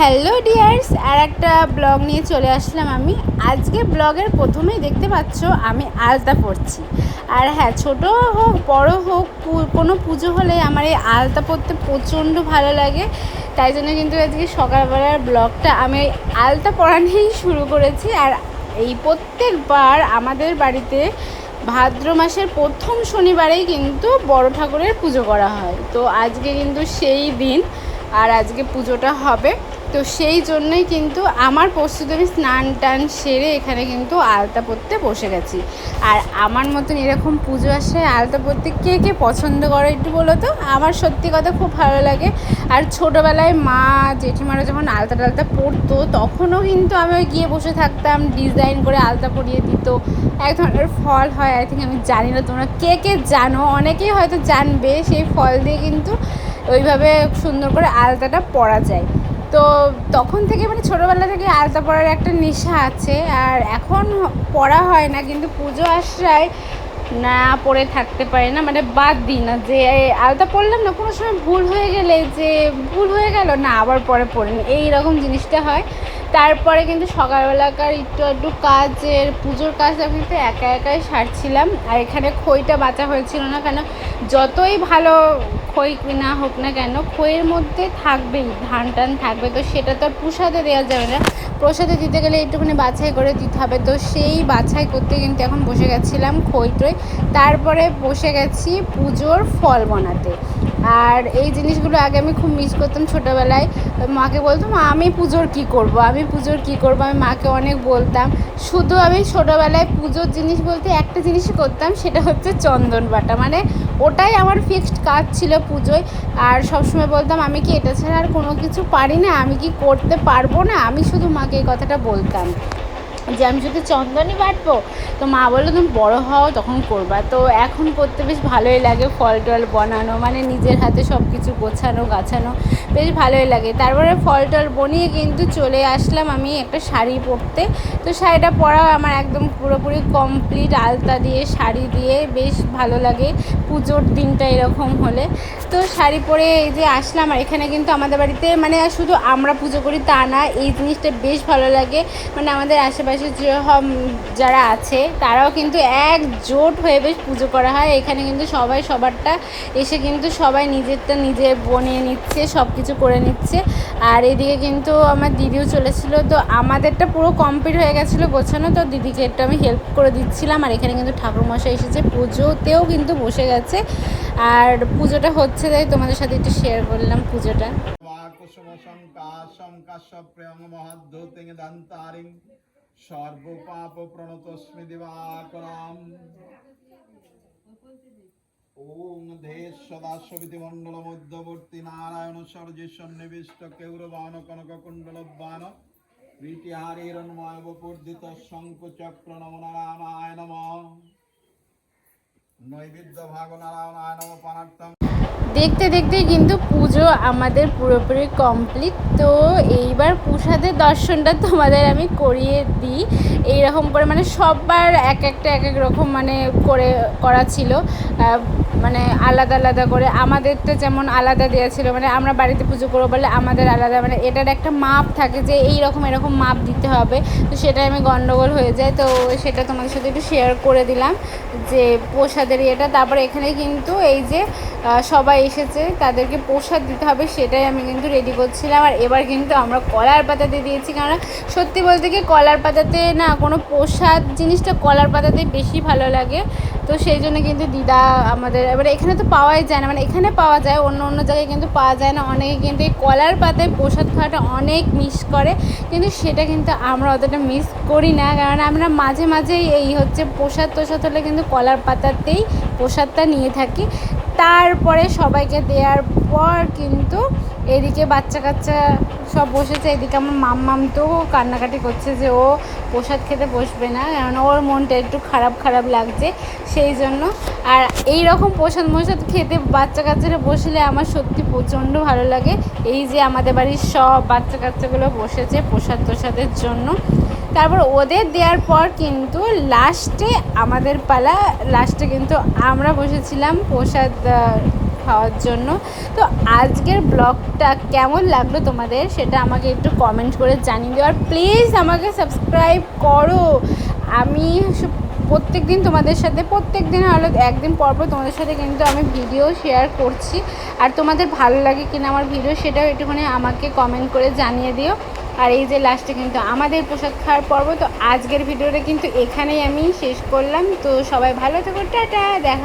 Hello dears, আর একটা blog নিয়ে চলে আসলাম আমি। আজকে ব্লগের প্রথমেই দেখতে পাচ্ছ আমি আলতা পরছি। আর হ্যাঁ, ছোটো হোক বড় হোক, কোনো পুজো হলে আমার এই আলতা পরতে প্রচণ্ড ভালো লাগে। তাই জন্য কিন্তু আজকে সকালবেলার ব্লগটা আমি আলতা পরা নিয়েই শুরু করেছি। আর এই প্রত্যেকবার আমাদের বাড়িতে ভাদ্র মাসের প্রথম শনিবারেই কিন্তু বড় ঠাকুরের পুজো করা হয়। তো আজকে কিন্তু সেই দিন, আর আজকে পুজোটা হবে। তো সেই জন্যই কিন্তু আমার প্রস্তুতি, আমি স্নান টান সেরে এখানে কিন্তু আলতা পরতে বসে গেছি। আর আমার মতন এরকম পুজো আসে আলতা পরতে কে কে পছন্দ করে একটু বলো তো। আমার সত্যি কথা খুব ভালো লাগে। আর ছোটোবেলায় মা জেঠিমারা যখন আলতা টালতা পরতো তখনও কিন্তু আমি গিয়ে বসে থাকতাম, ডিজাইন করে আলতা পরিয়ে দিত। এক ধরনের ফল হয়, আই থিঙ্ক, আমি জানি না তোমরা কে কে জানো, অনেকেই হয়তো জানবে। সেই ফল দিয়ে কিন্তু ওইভাবে সুন্দর করে আলতাটা পরা যায়। তো তখন থেকে মানে ছোটোবেলা থেকে আলতা পরার একটা নেশা আছে। আর এখন পরা হয় না, কিন্তু পুজো আসায় না পরে থাকতে পারি না, মানে বাদ দিই না যে আলতা পরলাম না, কোনো সময় ভুল হয়ে গেলে যে ভুল হয়ে গেল না আবার পরে পড়ি না, এইরকম জিনিসটা হয়। তারপরে কিন্তু সকালবেলাকার একটু কাজের পুজোর কাজ আমি কিন্তু একা একাই সারছিলাম। আর এখানে খইটা বাঁচা হয়েছিল না, কেন যতই ভালো খই না হোক না কেন, খইয়ের মধ্যে থাকবেই ধান টান থাকবে। তো সেটা তো আর প্রসাদে দেওয়া যাবে না, প্রসাদে দিতে গেলে একটুখানি বাছাই করে দিতে হবে। তো সেই বাছাই করতে কিন্তু এখন বসে গেছিলাম খই টই, তারপরে বসে গেছি পুজোর ফল বানাতে। আর এই জিনিসগুলো আগে আমি খুব মিস করতাম ছোটোবেলায়। মাকে বলতাম আমি পুজোর কী করব, আমি মাকে অনেক বলতাম। শুধু আমি ছোটোবেলায় পুজোর জিনিস বলতে একটা জিনিসই করতাম, সেটা হচ্ছে চন্দন বাটা। মানে ওটাই আমার ফিক্সড কাজ ছিল পুজোয়। আর সবসময় বলতাম আমি কি এটা ছাড়া আর কোনো কিছু পারি না, আমি কি করতে পারবো না। আমি শুধু মাকে এই কথাটা বলতাম যে আমি যদি চন্দনই বাটবো। তো মা বললো তুমি বড়ো হও তখন করবা। তো এখন করতে বেশ ভালোই লাগে, ফল টল বানানো, মানে নিজের হাতে সব কিছু গোছানো গাছানো বেশ ভালোই লাগে। তারপরে ফল টল বনিয়ে কিন্তু চলে আসলাম আমি একটা শাড়ি পরতে। তো শাড়িটা পরা আমার একদম পুরোপুরি কমপ্লিট, আলতা দিয়ে শাড়ি দিয়ে বেশ ভালো লাগে পুজোর দিনটা এরকম হলে। তো শাড়ি পরে এই যে আসলাম। আর এখানে কিন্তু আমাদের বাড়িতে মানে শুধু আমরা পুজো করি তা না, এই জিনিসটা বেশ ভালো লাগে। মানে আমাদের আশেপাশে যারা আছে তারাও কিন্তু একজোট হয়ে বেশ পুজো করা হয়। এখানে কিন্তু সবাই সবারটা এসে কিন্তু সবাই নিজেরটা নিজে বনিয়ে নিচ্ছে, সব কিছু করে নিচ্ছে। আর এদিকে কিন্তু আমার দিদিও চলেছিল, তো আমাদেরটা পুরো কমপ্লিট হয়ে গেছিলো গোছানো। তো দিদিকে একটু আমি হেল্প করে দিচ্ছিলাম। আর এখানে কিন্তু ঠাকুরমশাই এসেছে, পুজোতেও কিন্তু বসে গেছে। আর পুজোটা হচ্ছে, তাই তোমাদের সাথে একটু শেয়ার করলাম পুজোটা। সর্বপাপ প্রণতস্মি দিবাকরাম। ওম দেশ সদাস্যবিধি মণ্ডল মধ্যবর্তী নারায়ণ সর্জে সন্নিবিষ্ট কেউরবান কনক কুণ্ডলবান প্রীতিহারি হিরণ্ময় বপূর্ধিত শঙ্খ চক্র নম নারায়ণায় নম। নৈবেদ্য ভাগ নারায়ণায় নম পানার্থম। দেখতে দেখতেই কিন্তু পুজো আমাদের পুরোপুরি কমপ্লিট। তো এইবার প্রসাদের দর্শনটা তোমাদের আমি করিয়ে দিই। এইরকম করে মানে সববার এক এক রকম মানে করা ছিল, মানে আলাদা আলাদা করে। আমাদেরটা যেমন আলাদা দেওয়া ছিল, মানে আমরা বাড়িতে পুজো করবো বলে আমাদের আলাদা, মানে এটার একটা মাপ থাকে যে এরকম মাপ দিতে হবে। তো সেটাই আমি গন্ডগোল হয়ে যায়। তো সেটা তোমাদের সাথে একটু শেয়ার করে দিলাম যে প্রসাদের এটা। তারপরে এখানে কিন্তু এই যে সবাই এসেছে, তাদেরকে প্রসাদ দিতে হবে, সেটাই আমি কিন্তু রেডি করছিলাম। আর এবার কিন্তু আমরা কলার পাতাতে দিয়েছি, কারণ সত্যি বলতে কি কলার পাতাতে না কোনো প্রসাদ জিনিসটা কলার পাতাতে বেশি ভালো লাগে। তো সেই জন্য কিন্তু দিদা আমাদের, এবারে এখানে তো পাওয়াই যায় না, মানে এখানে পাওয়া যায়, অন্য জায়গায় কিন্তু পাওয়া যায় না। অনেকে কিন্তু এই কলার পাতায় প্রসাদ খাওয়াটা অনেক মিস করে, কিন্তু সেটা কিন্তু আমরা অতটা মিস করি না, কারণ আমরা মাঝে মাঝেই এই হচ্ছে প্রসাদ হলে কিন্তু কলার পাতাতেই প্রসাদটা নিয়ে থাকি। তারপরে সবাইকে দেওয়ার পর কিন্তু এদিকে বাচ্চা কাচ্চা সব বসেছে। এদিকে আমার মাম্মাম তো কান্নাকাটি করছে যে ও প্রসাদ খেতে বসবে না, কারণ ওর মনটা একটু খারাপ লাগছে সেই জন্য। আর এই রকম প্রসাদ খেতে বাচ্চা কাচ্চারা বসলে আমার সত্যি প্রচণ্ড ভালো লাগে। এই যে আমাদের বাড়ির সব বাচ্চা কাচ্চাগুলো বসেছে প্রসাদের জন্য। তারপর ওদের দেওয়ার পর কিন্তু লাস্টে আমাদের পালা, লাস্টে কিন্তু আমরা বসেছিলাম প্রসাদ খাওয়ার জন্য। তো আজকের ব্লগটা কেমন লাগলো তোমাদের সেটা আমাকে একটু কমেন্ট করে জানিয়ে দিও। আর প্লিজ আমাকে সাবস্ক্রাইব করো। আমি প্রত্যেক দিন তোমাদের সাথে, প্রত্যেক দিন হলো একদিন পর পর তোমাদের সাথে কিন্তু আমি ভিডিও শেয়ার করছি। আর তোমাদের ভালো লাগে কিনা আমার ভিডিও সেটাও একটুখানি আমাকে কমেন্ট করে জানিয়ে দিও। আর এই যে লাস্টে কিন্তু আমাদের প্রসাদ খাওয়ার পর্ব। তো আজকের ভিডিওটা কিন্তু এখানেই আমি শেষ করলাম। তো সবাই ভালো থেকো, টাটা, দেখা।